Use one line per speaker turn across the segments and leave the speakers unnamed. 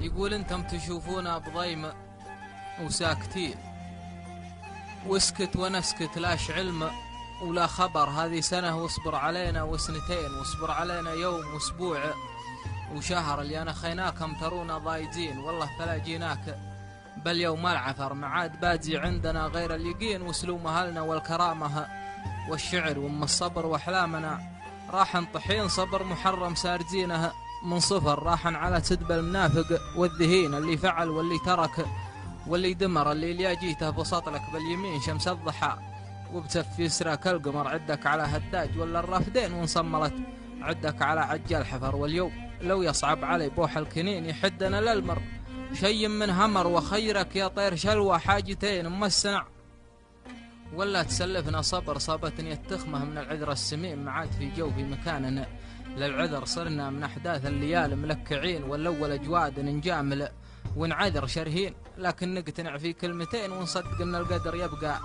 يقول انتم تشوفونا بضيمة وساكتين، واسكت ونسكت لاش علم ولا خبر. هذه سنة واصبر علينا وسنتين، واصبر علينا يوم واسبوع وشهر. اللي انا خيناكم ترونا ضايجين، والله فلا جيناك بل يوم العثر. معاد باجي عندنا غير اليقين، وسلوم اهلنا والكرامة والشعر وام الصبر واحلامنا. راح طحين صبر محرم سارجينها من صفر، راح على سدب المنافق والذهين. اللي فعل واللي ترك واللي دمر، اللي جيته بسط لك باليمين شمس الضحى وبتف يسراك القمر. عدك على هداج ولا الرافدين وانصملت، عدك على عجال حفر. واليوم لو يصعب علي بوح الكنين يحدنا للمر شي من همر. وخيرك يا طير شلوى حاجتين ام السنع، ولا تسلفنا صبر. صابتني التخمه من العذر السمين، معاد في جوفي مكاننا للعذر. صرنا من احداث الليالي ملكعين، والاول اجواد نجامل ونعذر شرهين. لكن نقتنع في كلمتين ونصدق ان القدر يبقى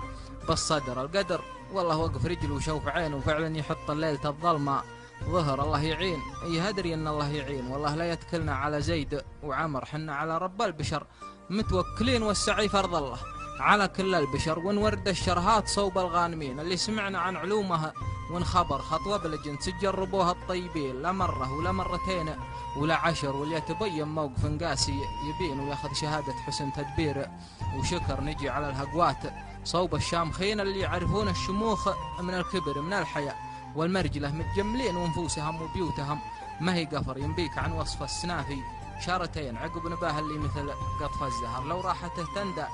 بالصدر. القدر والله وقف رجل وشوف عين، وفعلا يحط الليلة الظلمة ظهر. الله يعين يهدري ان الله يعين، والله لا يتكلنا على زيد وعمر. حنا على رب البشر متوكلين، والسعي فرض الله على كل البشر. ونورد الشرهات صوب الغانمين، اللي سمعنا عن علومها ونخبر خطوة بالجنس تجربوها الطيبين. لا مرة ولا مرتين ولا عشر، واللي يتبين موقف قاسي يبين وياخذ شهادة حسن تدبير وشكر. نجي على الهقوات صوب الشامخين، اللي يعرفون الشموخ من الكبر من الحياة والمرجلة، متجملين ونفوسهم وبيوتهم ما هي قفر. ينبيك عن وصف السنافي شارتين عقب نباه اللي مثل قطف الزهر. لو راحته تندى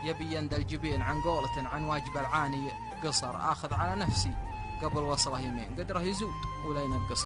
يبي يندى الجبين، عن قولة عن واجب العاني قصر. آخذ على نفسي قبل وصله يمين، قدره يزود ولا ينقص.